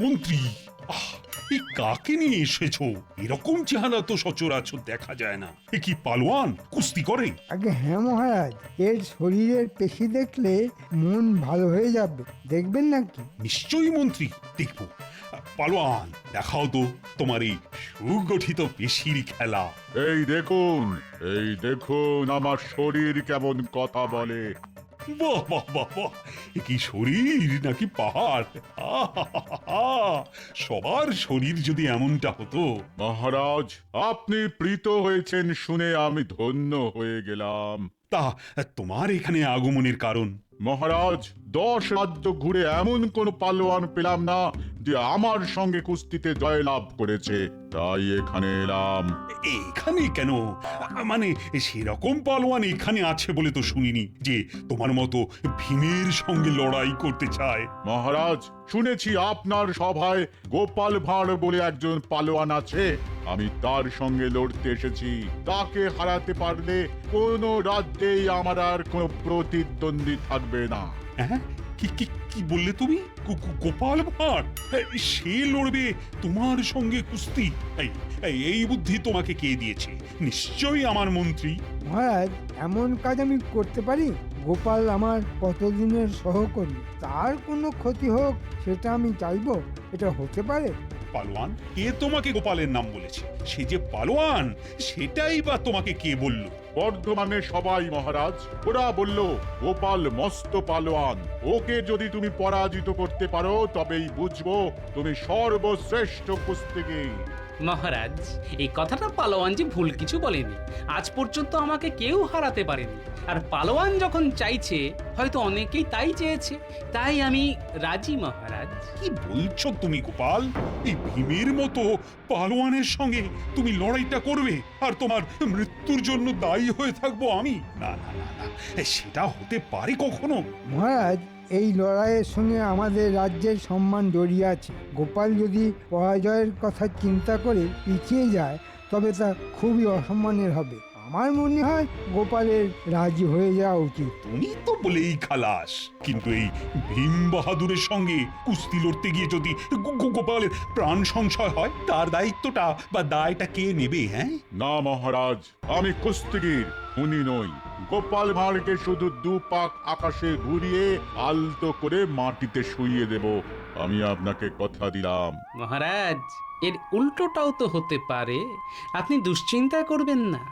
মন্ত্রী, আহ, এই কাকে নিয়ে এসেছো? এরকম চেহারা তো সচরাচর দেখা যায় না। এ কি পালোয়ান? কুস্তি করে? আগে হ্যাঁ মহারাজ, এর শরীরের পেশি দেখলে মন ভালো হয়ে যাবে, দেখবেন নাকি? নিশ্চয়ই মন্ত্রী, দেখবো। পালোয়ান, দেখাও তো তোমার এই সুগঠিত পেশির খেলা। এই দেখুন আমার শরীর কেমন কথা বলে। বাহ বাহ বাহ বাহ, এ কি শরীর নাকি পাহাড়! আহাহাহা, সবার শরীর যদি এমনটা হতো। মহারাজ, আপনি প্রীত হয়েছেন শুনে আমি ধন্য হয়ে গেলাম। তা তোমার এখানে আগমনের কারণ? মহারাজ, 10 রাজ্য ঘুরে এমন কোন পালোয়ান পেলাম না যে আমার সঙ্গে কুস্তিতে জয়লাভ করেছে, তাই এখানে এলাম। এখানে কেন? মানে সেরকম পালোয়ান এখানে আছে বলে তো শুনিনি যে তোমার মতো ভীমের সঙ্গে লড়াই করতে চায়। মহারাজ, শুনেছি আপনার সভায় গোপাল ভাঁড় বলে একজন পালোয়ান আছে। আমি তার সঙ্গে লড়তে এসেছি। তাকে হারাতে পারলে কোনো রাজ্যেই আমার আর কোনো প্রতিদ্বন্দ্বী থাকবে না। হ্যাঁ, কি কি কি বললে তুমি? গোপাল ভাঁড় সে লড়বে তোমার সঙ্গে কুস্তি? এই বুদ্ধি তোমাকে কে দিয়েছে? নিশ্চয়ই আমার মন্ত্রী। মহারাজ, এমন কাজ আমি করতে পারি? গোপাল আমার কতদিনের সহকর্মী, তার কোনো ক্ষতি হোক সেটা আমি চাইবো? এটা হতে পারে? পালোয়ান, কে তোমাকে গোপালের নাম বলেছে? সে যে পালোয়ান সেটাই বা তোমাকে কে বলল? বর্ধমানে সবাই মহারাজ, ওরা বলল গোপাল মস্ত পালোয়ান। ওকে যদি তুমি পরাজিত করতে পারো তবেই বুঝবো তুমি সর্বশ্রেষ্ঠ কুস্তিগীর। মহারাজ, এই কথাটা পালোয়ান যে ভুল কিছু বলেনি। আজ পর্যন্ত আমাকে কেউ হারাতে পারেনি। আর পালোয়ান যখন চাইছে, হয়তো অনেকেই তাই চেয়েছে, তাই আমি রাজি মহারাজ। কি বলছো তুমি গোপাল? এই ভীমের মতো পালোয়ানের সঙ্গে তুমি লড়াইটা করবে আর তোমার মৃত্যুর জন্য দায়ী হয়ে থাকবো আমি? না না না না, সেটা হতে পারে কখনো? মহারাজ, এই লড়াইয়ের সঙ্গে আমাদের রাজ্যের সম্মান জড়িয়ে আছে। গোপাল যদি পরাজয়ের কথা চিন্তা করে পিছিয়ে যায় তবে তা খুবই অসম্মানের হবে। আমার মনে হয় গোপালের রাজি হয়ে যাওয়া উচিত। তুমি তো বলেই খালাস, কিন্তু এই ভীম বাহাদুরের সঙ্গে কুস্তি লড়তে গিয়ে যদি গোপালের প্রাণ সংশয় হয়, তার দায়িত্বটা বা দায়টা কে নেবে? হ্যাঁ, না মহারাজ, আমি কুস্তিগীর, খুনি নই। গোপাল ভাঁড়কে শুধু 2 পাক আকাশে ঘুরিয়ে আলতো করে মাটিতে শুইয়ে দেব। আমি আপনাকে কথা দিলাম। মহারাজ, এর উল্টোটাও তো হতে পারে। আপনি দুশ্চিন্তা করবেন না।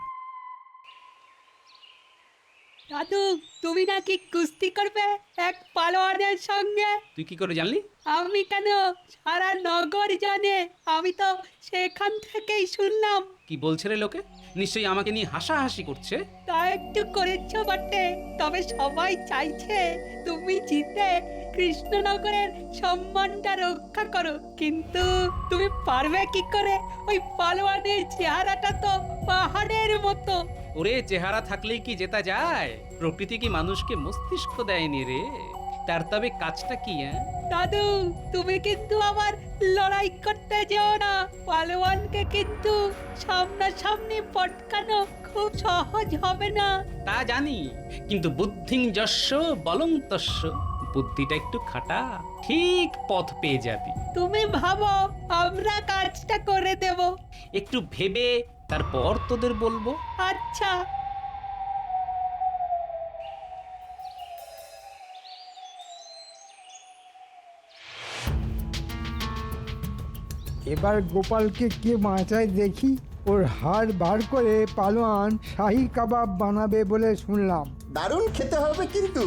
দাদু, তুমি নাকি কুস্তি করবে এক পালোয়ানের সঙ্গে? তুই কি করে জানলি? আমি কেন, সারা নগর জানে। আমি তো সেখান থেকেই শুনলাম। কি বলছে রে লোকে? নিশ্চয়ই আমাকে নিয়ে হাসাহাসি করছে। তা একটু করেছো বটে, তবে সবাই চাইছে তুমি জিতে কৃষ্ণনগরের সম্মানটা রক্ষা করো। কিন্তু তুমি পারবে কি করে? ওই পালোয়ানের চেহারাটা তো পাহাড়ের মতো। ওরে, চেহারা থাকলেই কি জেতা যায়? প্রকৃতি কি মানুষকে মস্তিষ্ক দেয়নি রে? তার তবে কাজটা কি? দাদু, তুমি কিন্তু আবার লড়াই করতে যেও না। পালোয়ানকে কিন্তু সামনাসামনি পটকানো খুব সহজ হবে না। তা জানি, কিন্তু বুদ্ধিং যস্য বলং তস্য। বুদ্ধিটা একটু খাটা, ঠিক পথ পেয়ে যাবি। তুমি ভাবো, আমরা কাজটা করে দেব। একটু ভেবে তারপর তোদের বলবো। আচ্ছা। এবার গোপালকে কে বাঁচায় দেখি। ওর হাড় বার করে পালোয়ান শাহী কাবাব বানাবে বলে শুনলাম। দারুণ খেতে হবে কিন্তু।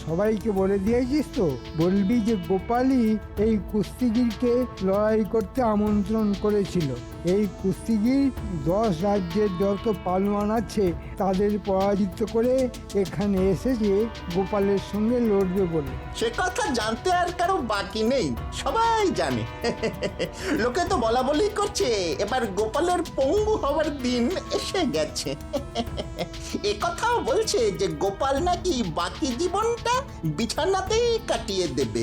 সবাইকে বলে দিয়েছিস তো? বলবি যে গোপালই এই কুস্তিগিরকে লড়াই করতে আমন্ত্রণ করেছিল। এই কুস্তিগির 10 রাজ্যের যত পালোয়ান আছে তাদের পরাজিত করে এখানে এসেছে গোপালের সঙ্গে লড়বে বলে। সে কথা জানতে আর কারো বাকি নেই, সবাই জানে। লোকে তো বলা বলি করছে এবার গোপালের পঙ্গু হওয়ার দিন এসে গেছে। এ কথাও বলছে যে গোপাল নাকি বাকি জীবনটা বিছানাতেই কাটিয়ে দেবে।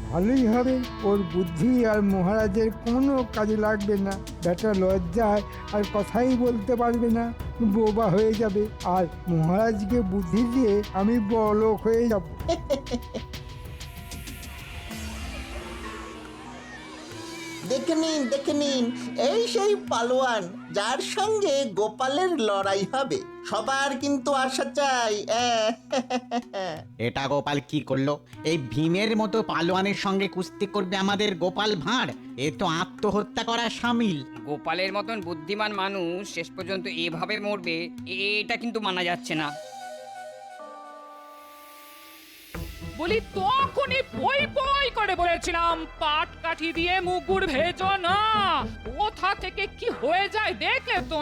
ভালোই হবে, ওর বুদ্ধি আর মহারাজের কোনো কাজে লাগবে না। বেটা লজ্জায় আর কথাই বলতে পারবে না, বোবা হয়ে যাবে। আর মহারাজকে বুদ্ধি দিয়ে আমি বড়লোক হয়ে যাব। দেখে নিন এই সেই পালোয়ান যার সঙ্গে গোপালের লড়াই হবে। সবার কিন্তু আশা চাই। এটা গোপাল কি করলো? এই ভীমের মতো পালোয়ানের সঙ্গে কুস্তি করবে আমাদের গোপাল ভাঁড়? এ তো আত্মহত্যা করার সামিল। গোপালের মতন বুদ্ধিমান মানুষ শেষ পর্যন্ত এভাবে মরবে, এটা কিন্তু মানা যাচ্ছে না। বলি তখনই পই পই করে বলেছিলাম পাট কাঠি দিয়ে মুগুর ভেজো না, কোথা থেকে কি হয়ে যায় দেখলে তো।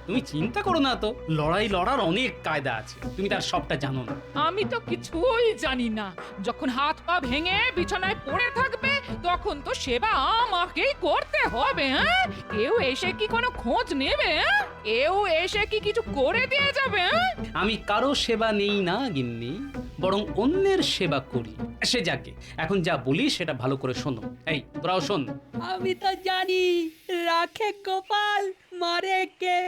তুমি চিন্তা করো না তো, লড়াই লড়ার অনেক কায়দা আছে, তুমি তার সবটা জানো না। আমি তো কিছুই জানি না। যখন হাত পা ভেঙে বিছানায় পড়ে থাকবে তখন তো সেবা আমাকেই করতে হবে। কেউ এসে কি কোনো খোঁজ নেবে? কেউ এসে কি কিছু করে দিয়ে যাবে? আমি কারো সেবা নেই না গিন্নি, বরং অন্যের সেবা করি। সে যাকে, এখন যা বলি সেটা ভালো করে শোনো। এই তোরাও শোন। আমি তো জানি রাখে গোপাল মারে কে,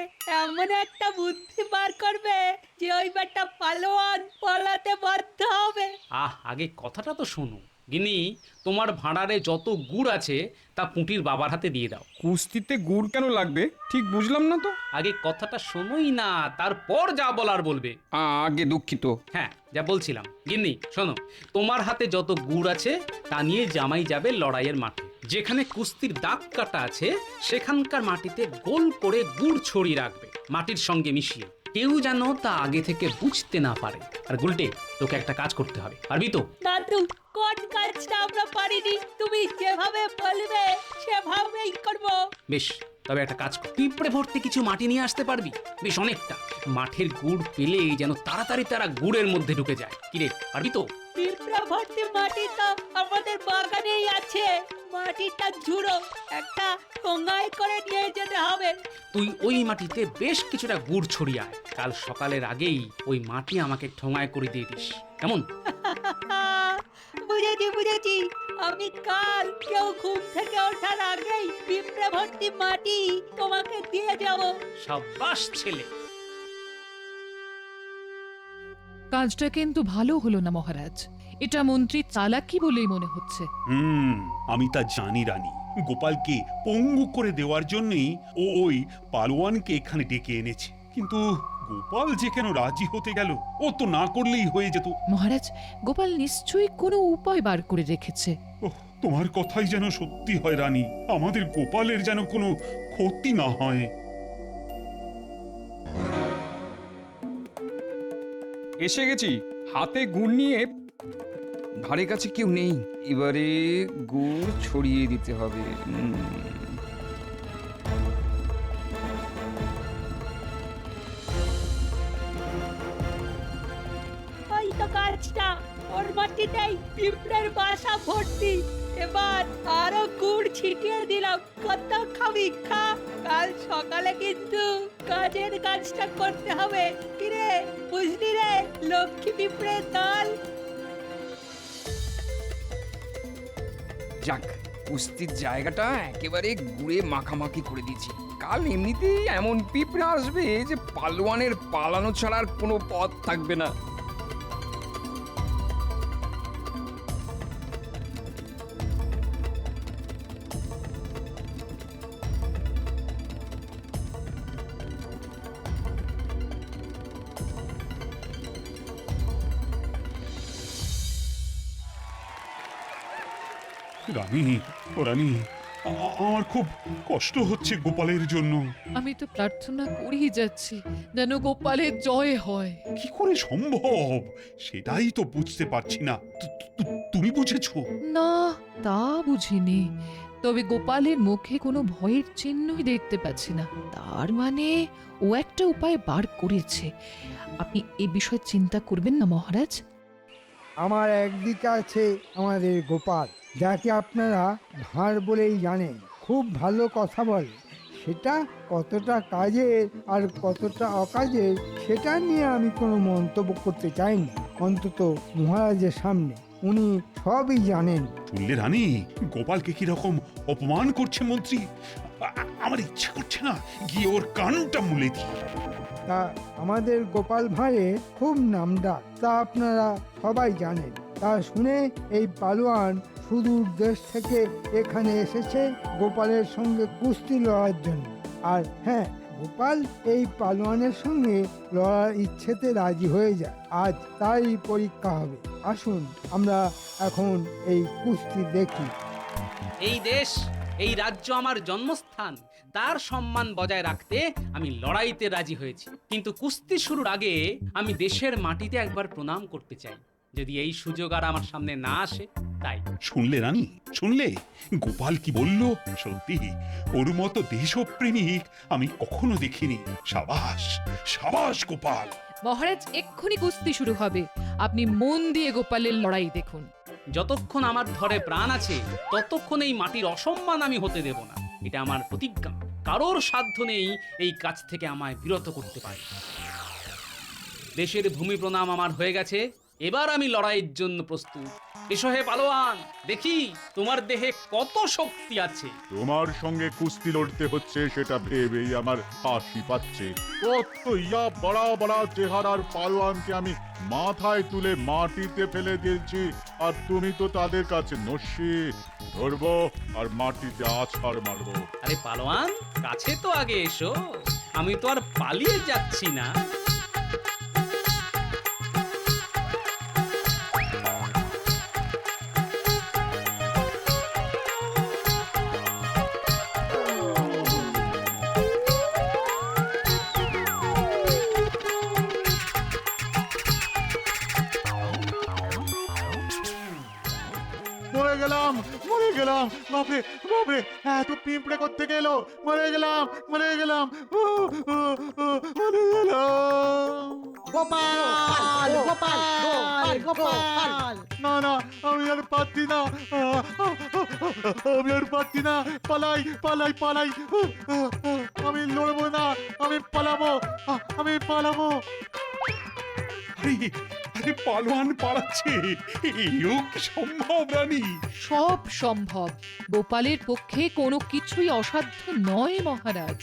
এমন একটা বুদ্ধি বার করবে যে ওই বেটা পালোয়ান পালাতে বাধ্য হবে। আগে কথাটা তো শোনো গিন্নি, তোমার ভাঁড়ারে যত গুড় আছে তা পুঁটির বাবার হাতে দিয়ে দাও। কুস্তিতে গুড় কেন লাগবে ঠিক বুঝলাম না তো। আগে কথাটা শোনোই না, তারপর যা বলার বলবে। আগে দুঃখিত। হ্যাঁ, যা বলছিলাম গিন্নি শোনো, তোমার হাতে যত গুড় আছে তা নিয়ে জামাই যাবে লড়াইয়ের মাঠে। যেখানে কুস্তির দাগ কাটা আছে সেখানকার মাটিতে গোল করে গুড় ছড়িয়ে রাখবে, মাটির সঙ্গে মিশিয়ে। কেউ যেন তা আগে থেকে বুঝতে না পারে। আর গুলটে, তোকে একটা কাজ করতে হবে, পারবি তো? দাদু, কোন কাজটা আমরা পারিনি, তুমি যেভাবে বলবে সেভাবেই করব। বেশ, তবে একটা কাজ কর, পিঁপড়ে ভর্তি কিছু মাটি নিয়ে আসতে পারবি? বেশ অনেকটা। মাঠের গুড় পেলে যেন তাড়াতাড়ি তারা গুড়ের মধ্যে ঢুকে যায়। কিরে, পারবি তো? পিঁপড়া ভর্তি মাটি তো আমাদের বাগানেই আছে। মাটিটা ঝুড়ো, একটা ঠোঙায় করে নিয়ে যেতে হবে। তুই ওই মাটিতে বেশ কিছুটা গুড় ছড়িয়ে আয়। কাল সকালের আগেই ওই মাটি আমাকে ঠোঙায় করে দিয়ে দিস, কেমন? বুঝেছি। আমি কাল কেউ ঘুম থেকে ওঠার আগেই পিঁপড়া ভর্তি মাটি তোমাকে দিয়ে যাব। সাবাস ছেলে। কাজটা কিন্তু ভালো হলো না মহারাজ। এটা মন্ত্রী চালাকি বলেই মনে হচ্ছে। আমি তা জানি রানী। গোপালকে পঙ্গু করে দেওয়ার জন্যই ওই পালোয়ানকে এখানে ডেকে এনেছে। কিন্তু গোপাল যে কেন রাজি হতে গেল? ও তো না করলেই হয়ে যেত। মহারাজ, গোপাল নিশ্চয়ই কোনো উপায় বার করে রেখেছে। ওহ, তোমার কথাই যেন সত্যি হয় রানী। আমাদের গোপালের যেন কোনো ক্ষতি না হয়। এসে গেছি, হাতে গুড় নিয়ে। ধারে কাছে কেউ নেই, এবারে গুড় ছড়িয়ে দিতে হবে। ওই তো কাজটা, ওর মাটিতেই পিঁপড়ের বাসা ভর্তি। এবার আরো গুড় ছিটিয়ে দিলাম। কত খাবি খা, কাল সকালে কিন্তু কাজের কাজটা করতে হবে। কিরে, বুঝলি রে লক্ষ্মী পিঁপড়ের দল? যাক, কুস্তির জায়গাটা একেবারে গুড়ে মাখামাখি করে দিয়েছি। কাল এমনিতেই এমন পিঁপড়ে আসবে যে পালোয়ানের পালানো ছাড়ার কোনো পথ থাকবে না। রানী, ও রানী, আমার খুব কষ্ট হচ্ছে গোপালের জন্য। আমি তো প্রার্থনা করেই যাচ্ছি যেন গোপালের জয় হয়। কি করে সম্ভব সেটাই তো বুঝতে পারছি না। তুমি বুঝেছো? না, তা বুঝিনি। তবে গোপালের মুখে কোনো ভয়ের চিহ্নই দেখতে পাচ্ছি না। তার মানে ও একটা উপায় বার করেছে। আপনি এ বিষয়ে চিন্তা করবেন না মহারাজ। আমার একদিকে আছে আমাদের গোপাল, যাকে আপনারা ভাঁড় বলেই জানেন। খুব ভালো কথা বলে। সেটা কতটা কাজের আর কতটা অকাজের সেটা নিয়ে আমি কোনো মন্তব্য করতে চাইনি, অন্তত মহারাজের সামনে। উনি সবই জানেন। শুনলে রানী, গোপালকে কি রকম অপমান করছে মন্ত্রী। আমার ইচ্ছে করছে না গিয়ে ওর কানটা মুলে দিই। তা আমাদের গোপাল ভাঁড়ে খুব নামডাক, তা আপনারা সবাই জানেন। তা শুনে এই পালোয়ান সুদূর দেশ থেকে এখানে এসেছে গোপালের সঙ্গে কুস্তি লড়ার জন্য। আর হ্যাঁ, গোপাল এই পালোয়ানের সঙ্গে লড়ার ইচ্ছেতে রাজি হয়ে যায়। আজ তারই পরীক্ষা হবে। আসুন আমরা এখন এই কুস্তি দেখি। এই দেশ, এই রাজ্য আমার জন্মস্থান, তার সম্মান বজায় রাখতে আমি লড়াইতে রাজি হয়েছি। কিন্তু কুস্তি শুরুর আগে আমি দেশের মাটিতে একবার প্রণাম করতে চাই, যদি এই সুযোগ আর আমার সামনে না আসে তাই। শুনলে রানী, শুনলে গোপাল কি বলল? সত্যি ওর মতো দেশপ্রেমিক আমি কখনো দেখিনি। সাবাস, সাবাস গোপাল। মহারাজ, এক্ষুনি কুস্তি শুরু হবে, আপনি মন দিয়ে গোপালের লড়াই দেখুন। যতক্ষণ আমার ধরে প্রাণ আছে ততক্ষণ এই মাটির অসম্মান আমি হতে দেব না, এটা আমার প্রতিজ্ঞা। কারোর সাধ্য নেই এই কাজ থেকে আমায় বিরত করতে পারে। দেশের ভূমি প্রণাম আমার হয়ে গেছে, এবার আমি লড়াইয়ের জন্য প্রস্তুত। এসো হে পালোয়ান, দেখি তোমার দেহে কত শক্তি আছে। তোমার সঙ্গে কুস্তি লড়তে হচ্ছে সেটা ভেবেই আমার হাসি পাচ্ছে। কত ইয়া বড়া বড়া চেহারার পালোয়ানকে আমি মাথায় তুলে মাটিতে ফেলে দিয়েছি, আর তুমি তো তাদের কাছে নস্যি। ধরবো আর মাটিতে আছাড় মারবো। আরে পালোয়ান, কাছে তো আগে এসো, আমি তো আর পালিয়ে যাচ্ছি না। মরে গেলাম, মরে গেলাম, বাপরে বাপরে, এত পিঁপড়ে করতে গেল, মরে গেলাম, মরে গেলাম, মরে গেলাম। গোপাল গোপাল গোপাল গোপাল। না না, আমি আর পারছি না, আমি আর পারছি না, পালাই পালাই পালাই, আমি লড়বো না, আমি পালাবো, আমি পালাবো। আরে আরে পালোয়ান পালাচ্ছে, এও কি সম্ভব রানী? সব সম্ভব, গোপালের পক্ষে কোনো কিছুই অসাধ্য নয় মহারাজ।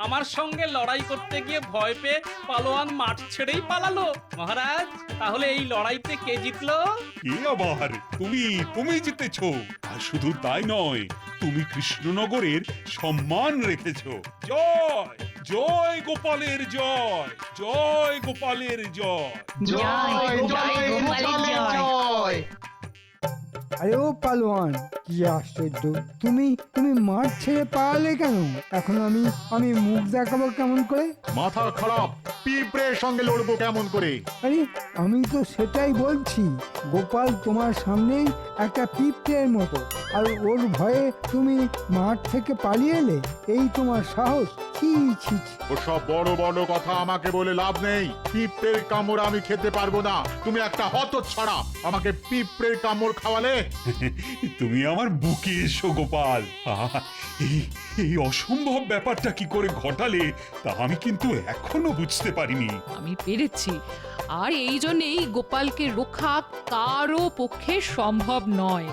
আমার সঙ্গে লড়াই করতে গিয়ে ভয় পেয়ে পালোয়ান মাঠ ছেড়েই পালালো। মহারাজ, তাহলে এই লড়াইতে কে জিতলো? কে আবার? তুমি, তুমি জিতেছো। আর শুধু তাই নয়, তুমি কৃষ্ণনগরের সম্মান রেখেছো। জয় জয় গোপালের জয়, জয় গোপালের জয়। জয় জয় গোপালের জয়। আরে ও পালোয়ান, কি আশ্চর্য! তুমি তুমি মাঠ ছেড়ে পালালে কেন? এখন আমি মুখ দেখাবো কেমন করে? মাথা খারাপ, পিঁপড়ের সঙ্গে লড়বো কেমন করে? আরে আমি তো সেটাই বলছি, গোপাল তোমার সামনেই একটা পিঁপড়ের মতো, আর ওর ভয়ে তুমি মাঠ থেকে পালিয়ে এলে, এই তোমার সাহস! ছি ছি ছি। ওসব বড় বড় কথা আমাকে বলে লাভ নেই। পিঁপড়ের কামড় আমি খেতে পারবো না। তুমি একটা হতচ্ছাড়া, আমাকে পিঁপড়ের কামড় খাওয়ালে। তুমি আমার বুকে এসো গোপাল। এই এই অসম্ভব ব্যাপারটা কি করে ঘটালে তা আমি কিন্তু এখনো বুঝতে পারিনি। আমি পেরেছি, আর এই জন্যেই গোপালকে রক্ষা কারো পক্ষে সম্ভব নয়।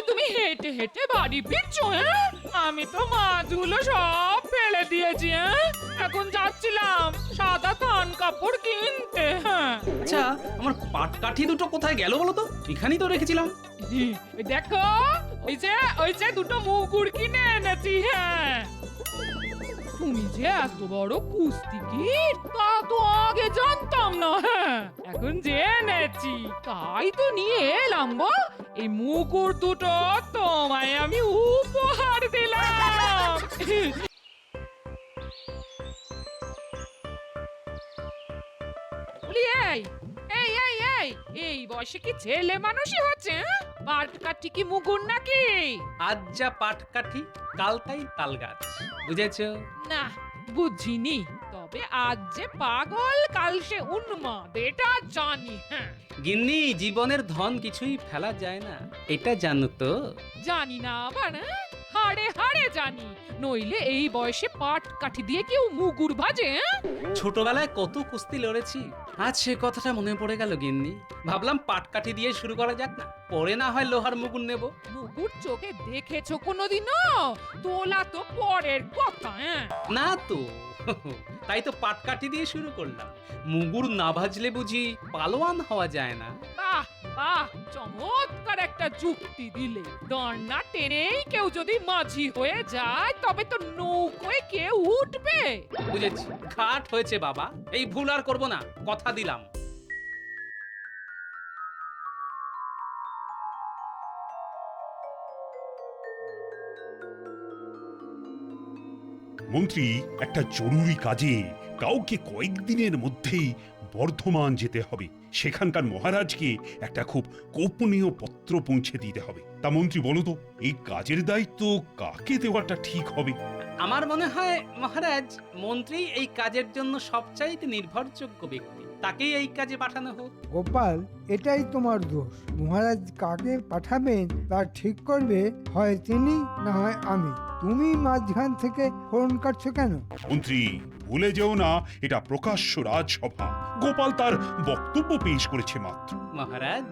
তুমি হেঁটে হেঁটে বাড়ি ফিরছো? হ্যাঁ, আমি তো মাছগুলো সব ফেলে দিয়েছি। হ্যাঁ, এখন যাচ্ছিলাম সাদা থান কাপড় কিনতে। হ্যাঁ, আচ্ছা, আমার পাটকাঠি দুটো কোথায় গেল বলো তো? এখানেই তো রেখেছিলাম। দেখো, ওই যে দুটো মুগুর কিনে এনেছি। হ্যাঁ, তুমি যে এত বড় কুস্তিগীর তা তো আগে জানতাম না। হ্যাঁ, এখন জেনেছি, তাই তো নিয়ে এলাম গো। এই মুকুর দুটো তোমায় আমি উপহার দিলাম। এই বয়সে কি ছেলে মানুষই হচ্ছে? পাটকাঠি কি মুগুর নাকি? আজ যা পাটকাঠি, কাল তাই তাল গাছ, বুঝেছো? না, বুঝিনি। তবে আজ যে পাগল, কাল সে উন্মাদ, এটা জানি। হ্যাঁ, গিন্নি, জীবনের ধন কিছুই ফেলা যায় না, এটা জানো তো? জানি না আবার। হাড়ে হাড়ে জানি, নইলে এই বয়সে পাট কাঠি দিয়ে কেউ মুগুর ভাজে। ছোটবেলায় কত কুস্তি লড়েছি, আজ সে কথাটা মনে পড়ে গেল গিন্নি। ভাবলাম পাটকাঠি দিয়ে শুরু করা যাক না, পরে না হয় লোহার মুগুর নেব। মুগুর চোখে দেখেছো কোনোদিনও? তোলা তো পরের কথা। না তো, তাই তো পাটকাঠি দিয়ে শুরু করলাম। মুগুর না ভাজলে বুঝি পালোয়ান হওয়া যায় না? বাহ বাহ, চমৎকার একটা যুক্তি দিলে। দড় না টেনেই কেউ যদি মাঝি হয়ে যায়, তবে তো নৌকোয় কেউ উঠবে। বুঝেছি, খাট হয়েছে বাবা, এই ভুল আর করবো না, কথা দিলাম। মন্ত্রী, একটা জরুরি কাজে কাউকে কয়েকদিনের মধ্যেই বর্ধমান যেতে হবে। সেখানকার মহারাজকে একটা খুব গোপনীয় পত্র পৌঁছে দিতে হবে। তা মন্ত্রী বলো তো, এই কাজের দায়িত্ব কাকে দেওয়াটা ঠিক হবে? আমার মনে হয় মহারাজ, মন্ত্রী এই কাজের জন্য সবচাইতে নির্ভরযোগ্য ব্যক্তি, তাকেই এই কাজে পাঠানো হোক। গোপাল, এটাই তোমার দোষ। মহারাজ কাকে পাঠাবেন তা ঠিক করবে হয় তিনি, না হয় আমি। তুমি মাঝখান থেকে ফোন কাটছো কেন? মন্ত্রী, ভুলে যেও না, এটা প্রকাশ্য রাজসভা। গোপাল তার বক্তব্য পেশ করেছে মাত্র। মহারাজ,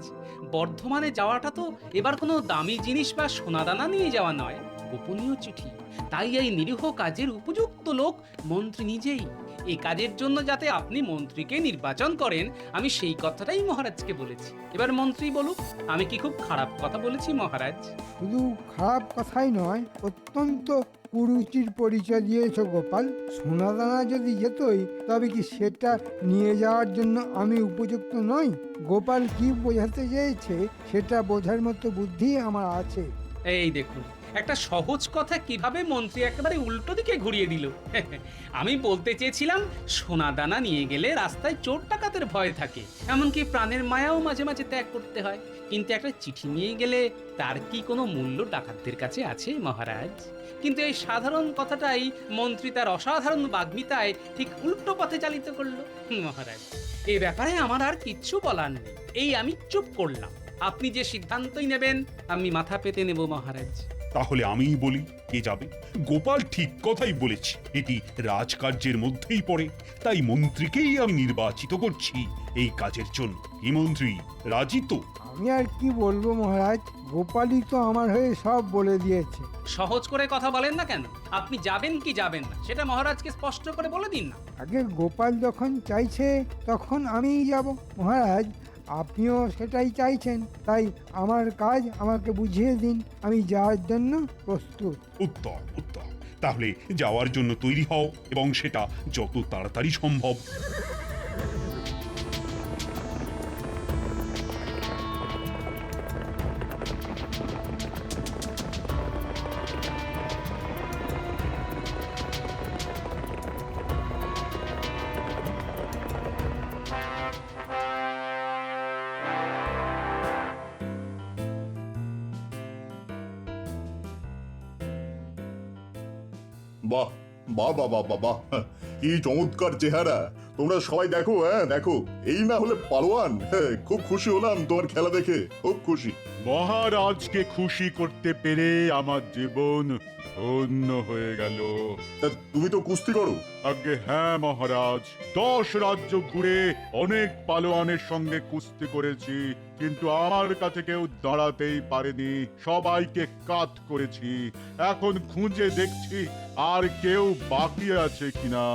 বর্ধমানে যাওয়াটা তো এবার কোনো দামি জিনিস বা সোনাদানা নিয়ে যাওয়া নয়, গোপনীয় চিঠি। তাই এই নিরীহ কাজের উপযুক্ত লোক মন্ত্রী নিজেই। এই কাজের জন্য যাতে আপনি মন্ত্রীকে নির্বাচন করেন, আমি সেই কথাটাই মহারাজকে বলেছি। এবার মন্ত্রী বলুক, আমি কি খুব খারাপ কথা বলেছি মহারাজ? শুধু খারাপ কথাই নয়, অত্যন্ত কুরুচির পরিচয় দিয়েছো গোপাল। সোনাদানা যদি যেতই, তবে কি সেটা নিয়ে যাওয়ার জন্য আমি উপযুক্ত নই? গোপাল কি বোঝাতে চেয়েছে সেটা বোঝার মতো বুদ্ধি আমার আছে। এই দেখুন, একটা সহজ কথা কিভাবে মন্ত্রী একেবারে উল্টো দিকে ঘুরিয়ে দিল। আমি বলতে চেয়েছিলাম, সোনা দানা নিয়ে গেলে রাস্তায় চোর ডাকাতের ভয় থাকে, এমনকি প্রাণের মায়াও মাঝে মাঝে ত্যাগ করতে হয়। কিন্তু একটা চিঠি নিয়ে গেলে তার কি কোনো মূল্য ডাকাতদের কাছে আছে মহারাজ? কিন্তু এই সাধারণ কথাটাই মন্ত্রী তার অসাধারণ বাগ্মিতায় ঠিক উল্টো পথে চালিত করলো। মহারাজ, এই ব্যাপারে আমার আর কিচ্ছু বলার নেই, এই আমি চুপ করলাম। আপনি যে সিদ্ধান্তই নেবেন আমি মাথা পেতে নেব মহারাজ। তাহলে আমিই বলি, কে যাবে? গোপাল ঠিক কথাই বলেছে, এটি রাজকার্যের মধ্যেই পড়ে। তাই মন্ত্রীকেই আমি নির্বাচিত করছি এই কাজের জন্য। কি মন্ত্রী, রাজি তো? আমি আর কি বলবো মহারাজ, গোপালই তো আমার হয়ে সব বলে দিয়েছে। সহজ করে কথা বলেন না কেন? আপনি যাবেন কি যাবেন না সেটা মহারাজকে স্পষ্ট করে বলে দিন না। আগে গোপাল যখন চাইছে তখন আমিই যাব। মহারাজ, আপনিও সেটাই চাইছেন, তাই আমার কাজ আমাকে বুঝিয়ে দিন, আমি যাওয়ার জন্য প্রস্তুত। উত্তম উত্তম, তাহলে যাওয়ার জন্য তৈরি হও, এবং সেটা যত তাড়াতাড়ি সম্ভব। বাহ বাহ বাহ বাহ বাহ বাহ, কি চমৎকার চেহারা! তোমরা সবাই দেখো, হ্যাঁ দেখো, এই না হলে পালোয়ান। খুব খুশি হলাম তোমার খেলা দেখে, খুব খুশি। মহারাজকে খুশি করতে পেরে আমার জীবন ধন্য হয়ে গেল। তুমি তো কুস্তি করো? আগে হ্যাঁ মহারাজ, 10 রাজ্য ঘুরে অনেক পালোয়ানের সঙ্গে কুস্তি করেছি, কিন্তু আমার কাছে কেউ দাঁড়াতেই পারেনি, সবাইকে কাত করেছি। এখন খুঁজে দেখছি আর কেউ বাকি আছে কিনা।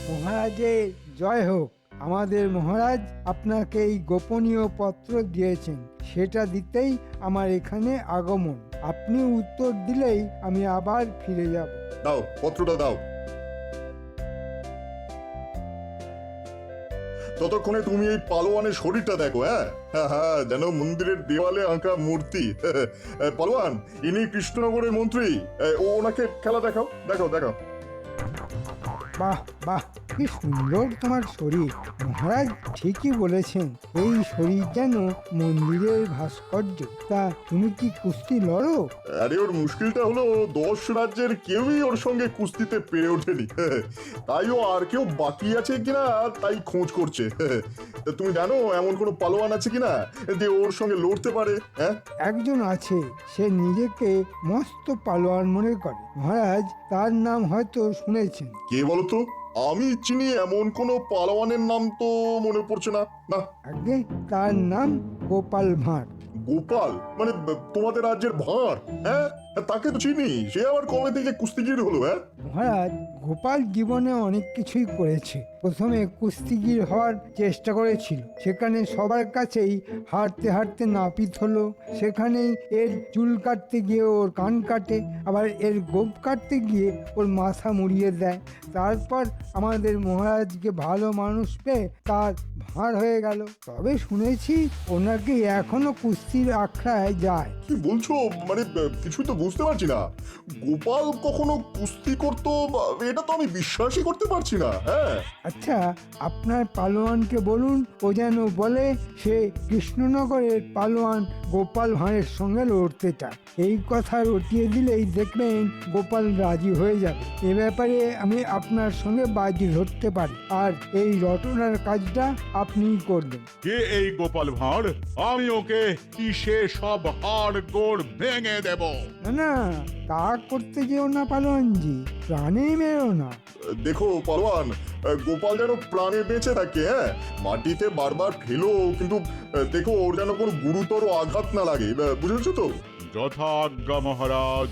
মহারাজের জয় হোক। আমাদের মহারাজ আপনাকে এই গোপনীয় পত্র দিয়েছেন, সেটা দিতেই আমার এখানে আগমন। আপনি উত্তর দিলেই আমি আবার ফিরে যাব। দাও পত্রটা দাও। ততক্ষণে তুমি এই পালোয়ানের শরীরটা দেখো। হ্যাঁ হ্যাঁ হ্যাঁ, যেন মন্দিরের দেওয়ালে আঁকা মূর্তি। পালোয়ান, ইনি কৃষ্ণনগরের মন্ত্রী। ওনাকে খেলা দেখাও, দেখাও দেখাও। বাহ বাহ, কি সুন্দর তোমার শরীর। মহারাজ ঠিকই বলেছেন, এই শরীর যেন মন্দিরের ভাস্কর্য। তা তুমি কি কুস্তি লড়ো? আরে ওর মুশকিলটা হলো 10 রাজ্যের কেউই ওর সঙ্গে কুস্তিতে পেরে ওঠেনি। তাই ও আর কেউ বাকি আছে কিনা তাই খোঁজ করছে। তা তুমি জানো এমন কোনো পালোয়ান আছে কিনা যে ওর সঙ্গে লড়তে পারে? হ্যাঁ, একজন আছে, সে নিজেকে মস্ত পালোয়ান মনে করে। মহারাজ, তার নাম হয়তো শুনেছেন। কে বলো তো? আমি চিনি এমন কোনো পালোয়ানের নাম তো মনে পড়ছে না। না, আগে তার নাম গোপাল ভাঁড়। গোপাল মানে তোমাদের রাজ্যের ভাঁড়? হ্যাঁ, তাকে তো চিনি। সে আবার কবে থেকে কুস্তিগির হলো? হ্যাঁ মহারাজ, গোপাল জীবনে অনেক কিছুই করেছে। প্রথমে কুস্তিগির হওয়ার চেষ্টা করেছিল, সেখানে সবার কাছেই হারতে হারতে নাপিত হলো। সেখানেই এর চুল কাটতে গিয়ে ওর কান কাটে, আবার এর গোপ কাটতে গিয়ে ওর মাথা মুড়িয়ে দেয়। তারপর আমাদের মহারাজকে ভালো মানুষ পেয়ে তার ভাঁড় হয়ে গেল। তবে শুনেছি ওনাকে এখনো কুস্তির আখড়ায় যায়। কি বলছো? মানে কিছুই তো বুঝতে পারছি না। গোপাল কখনো কুস্তি করতো এটা তো আমি বিশ্বাসই করতে পারছি না। হ্যাঁ, আচ্ছা, আপনার পালোয়ানকে বলুন ও যেন বলে সে কৃষ্ণনগরের পালোয়ান গোপাল ভাঁড়ের সঙ্গে লড়তে চায়। এই কথা রটিয়ে দিলেই দেখবেন গোপাল রাজি হয়ে যাবে। এ ব্যাপারে আমি আপনার সঙ্গে বাজি ধরতে পারি, আর এই রটনার কাজটা আপনিই করবেন। কে এই গোপাল ভাঁড়? আমি ওকে কিসে সব হাড় গোড় ভেঙে দেব। না না, তা করতে যেও না পালোয়ানজি, প্রাণেই মেরো না। দেখো পালোয়ান, গোপাল যেন প্রাণে বেঁচে থাকে। হ্যাঁ, মাটিতে বারবার ফেলো, কিন্তু দেখো ওর যেন কোনো গুরুতর আঘাত না লাগে। বুঝেছো তো? যথাজ্ঞা মহারাজ।